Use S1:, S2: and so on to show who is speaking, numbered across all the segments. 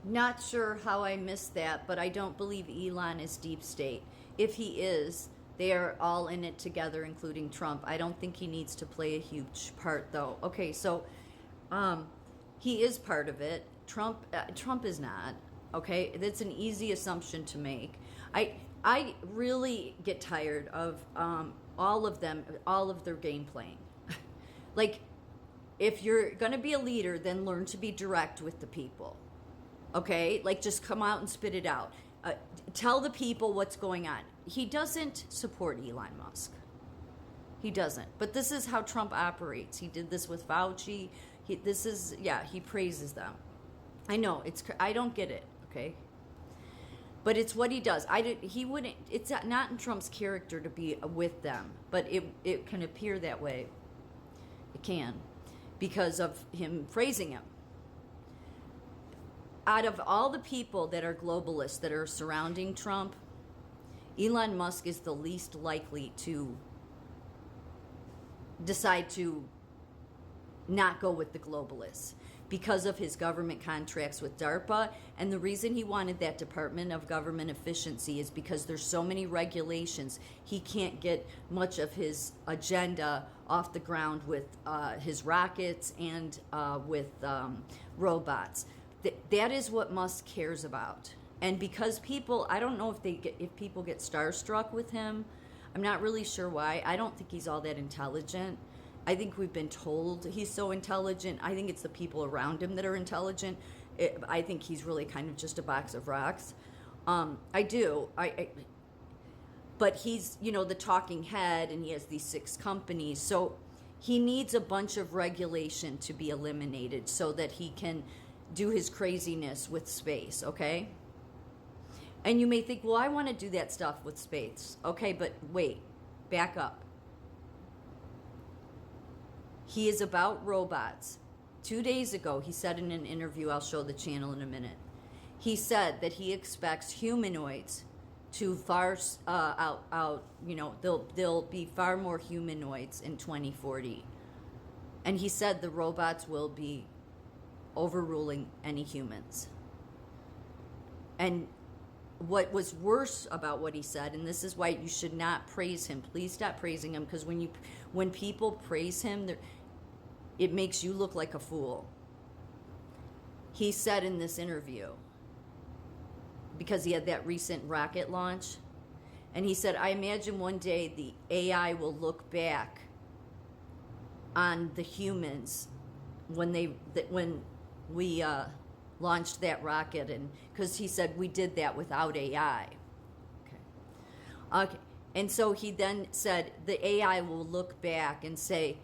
S1: Not sure how I missed that, but I don't believe Elon is deep state. If he is, they are all in it together, including Trump. I don't think he needs to play a huge part, though. Okay, so he is part of it. Trump is not. Okay, that's an easy assumption to make. I really get tired of all of them, all of their game playing. Like, if you're going to be a leader, then learn to be direct with the people. Okay, like just come out and spit it out. Tell the people what's going on. He doesn't support Elon Musk. He doesn't. But this is how Trump operates. He did this with Fauci. He praises them. I know I don't get it. Okay, but it's what he does. He wouldn't. It's not in Trump's character to be with them, but it can appear that way. It can, because of him praising him. Out of all the people that are globalists that are surrounding Trump, Elon Musk is the least likely to decide to not go with the globalists because of his government contracts with DARPA. And the reason he wanted that Department of Government Efficiency is because there's so many regulations. He can't get much of his agenda off the ground with his rockets and with robots. That is what Musk cares about. And because people, I don't know if people get starstruck with him. I'm not really sure why. I don't think he's all that intelligent. I think we've been told he's so intelligent. I think it's the people around him that are intelligent. I think he's really kind of just a box of rocks. I do. But he's, the talking head, and he has these 6 companies. So he needs a bunch of regulation to be eliminated so that he can do his craziness with space, okay? And you may think, well, I want to do that stuff with space. Okay, but wait, back up. He is about robots. 2 days ago, he said in an interview, I'll show the channel in a minute, he said that he expects humanoids to there'll be far more humanoids in 2040. And he said the robots will be overruling any humans. And what was worse about what he said, and this is why you should not praise him, please stop praising him, because when people praise him, it makes you look like a fool. He said in this interview, because he had that recent rocket launch, and he said, I imagine one day the AI will look back on the humans when we launched that rocket, and because he said we did that without AI. Okay. And so he then said the AI will look back and say,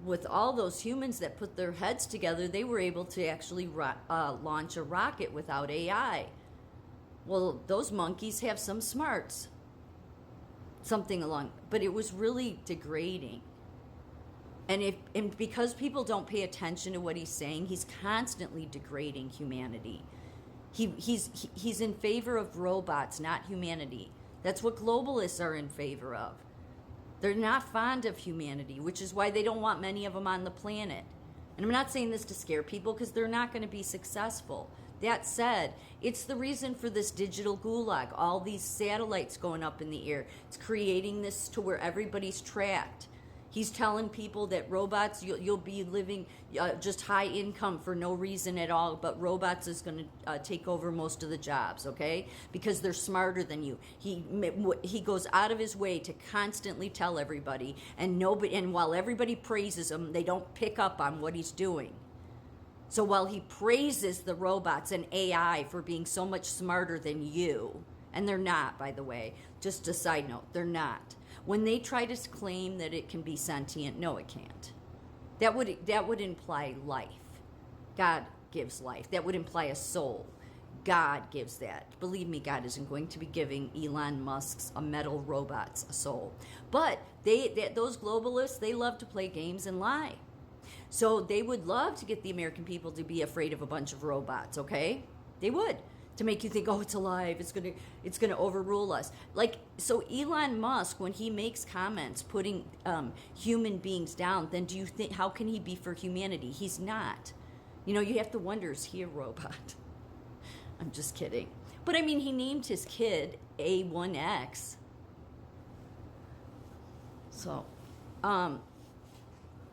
S1: with all those humans that put their heads together, they were able to actually launch a rocket without AI. Well, those monkeys have some smarts. Something along, but it was really degrading. And because people don't pay attention to what he's saying, he's constantly degrading humanity. He's in favor of robots, not humanity. That's what globalists are in favor of. They're not fond of humanity, which is why they don't want many of them on the planet. And I'm not saying this to scare people, because they're not going to be successful. That said, it's the reason for this digital gulag, all these satellites going up in the air. It's creating this to where everybody's tracked. He's telling people that robots, you'll be living just high income for no reason at all, but robots is going to take over most of the jobs, okay? Because they're smarter than you. He goes out of his way to constantly tell everybody, and while everybody praises him, they don't pick up on what he's doing. So while he praises the robots and AI for being so much smarter than you, and they're not, by the way, just a side note, they're not. When they try to claim that it can be sentient, no, it can't. That would imply life. God gives life. That would imply a soul. God gives that. Believe me, God isn't going to be giving Elon Musk's metal robots a soul. But those globalists, they love to play games and lie. So they would love to get the American people to be afraid of a bunch of robots, okay? They would. To make you think, oh, it's alive, it's gonna overrule us. So Elon Musk, when he makes comments putting human beings down, then do you think, how can he be for humanity? He's not. You have to wonder, is he a robot? I'm just kidding. But I mean, he named his kid A1X. So,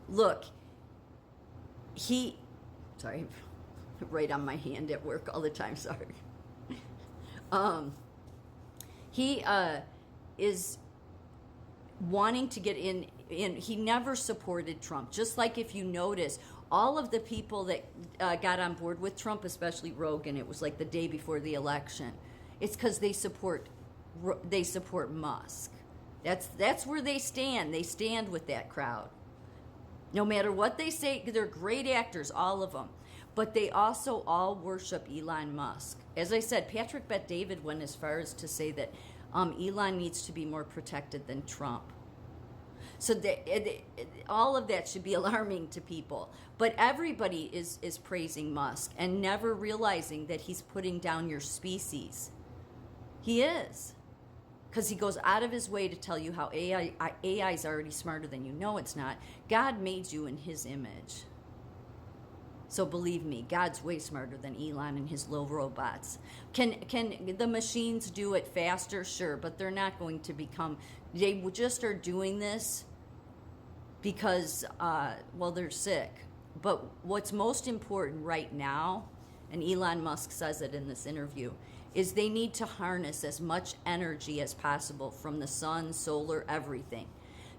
S1: look, sorry, right on my hand at work all the time, sorry. He is wanting to get in, he never supported Trump. Just like if you notice, all of the people that got on board with Trump, especially Rogan, it was like the day before the election, it's because they support Musk. That's where they stand. They stand with that crowd. No matter what they say, they're great actors, all of them. But they also all worship Elon Musk. As I said, Patrick Bet-David went as far as to say that Elon needs to be more protected than Trump. So all of that should be alarming to people. But everybody is praising Musk and never realizing that he's putting down your species. He is. Because he goes out of his way to tell you how AI is already smarter than you. No, it's not. God made you in his image. So believe me, God's way smarter than Elon and his little robots. Can the machines do it faster? Sure, but they're not going to become... They just are doing this because, they're sick. But what's most important right now, and Elon Musk says it in this interview, is they need to harness as much energy as possible from the sun, solar, everything.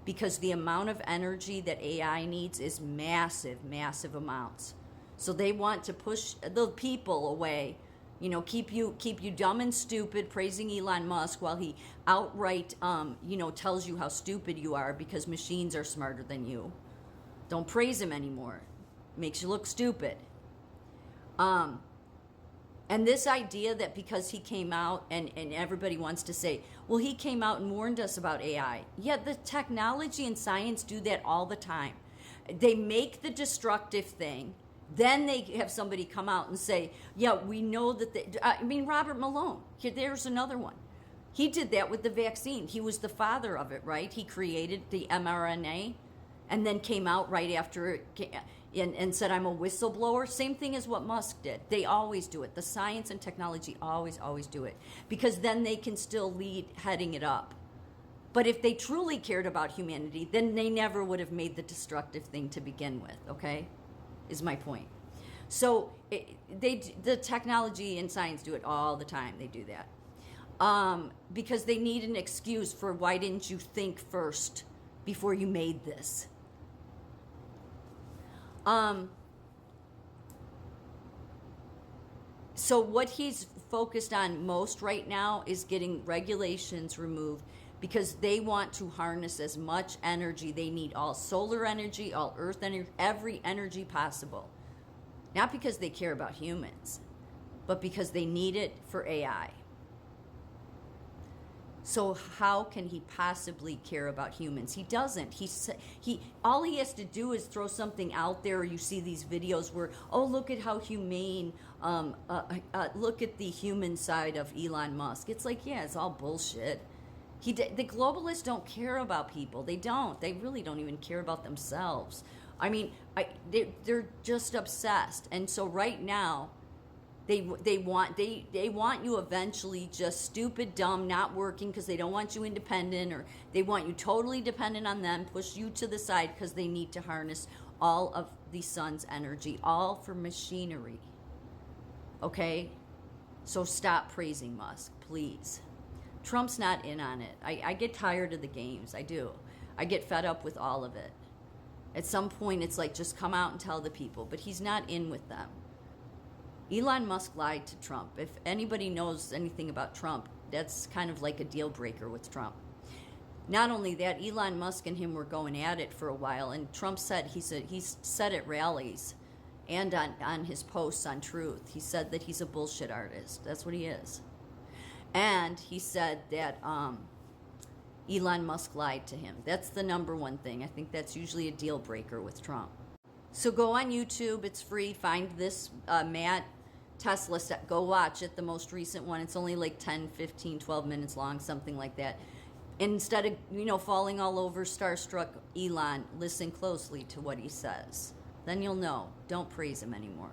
S1: Because the amount of energy that AI needs is massive, massive amounts. So they want to push the people away, keep you dumb and stupid, praising Elon Musk while he outright, tells you how stupid you are because machines are smarter than you. Don't praise him anymore. Makes you look stupid. And this idea that because he came out and everybody wants to say, well, he came out and warned us about AI. Yeah, the technology and science do that all the time. They make the destructive thing. Then they have somebody come out and say, yeah, we know that Robert Malone, there's another one. He did that with the vaccine. He was the father of it, right? He created the mRNA and then came out right after it and said, I'm a whistleblower. Same thing as what Musk did. They always do it. The science and technology always do it. Because then they can still lead heading it up. But if they truly cared about humanity, then they never would have made the destructive thing to begin with, okay? Is my point. So the technology and science do it all the time. They do that. Because they need an excuse for why didn't you think first before you made this? So what he's focused on most right now is getting regulations removed because they want to harness as much energy. They need all solar energy, all earth energy, every energy possible. Not because they care about humans, but because they need it for AI. So how can he possibly care about humans? He doesn't. All he has to do is throw something out there. You see these videos where, oh, look at how humane, look at the human side of Elon Musk. It's like, yeah, it's all bullshit. The globalists don't care about people. They don't. They really don't even care about themselves. I mean, they're just obsessed. And so right now, they want you eventually just stupid, dumb, not working because they don't want you independent, or they want you totally dependent on them, push you to the side because they need to harness all of the sun's energy, all for machinery. Okay? So stop praising Musk, please. Trump's not in on it. I get tired of the games. I do. I get fed up with all of it. At some point, it's like, just come out and tell the people. But he's not in with them. Elon Musk lied to Trump. If anybody knows anything about Trump, that's kind of like a deal breaker with Trump. Not only that, Elon Musk and him were going at it for a while, and Trump said he said at rallies and on his posts on Truth, he said that he's a bullshit artist. That's what he is. And he said that Elon Musk lied to him. That's the number one thing. I think that's usually a deal breaker with Trump. So go on YouTube. It's free. Find this Matt Tesla set. Go watch it, the most recent one. It's only like 10, 15, 12 minutes long, something like that. And instead of, falling all over starstruck Elon, listen closely to what he says. Then you'll know. Don't praise him anymore.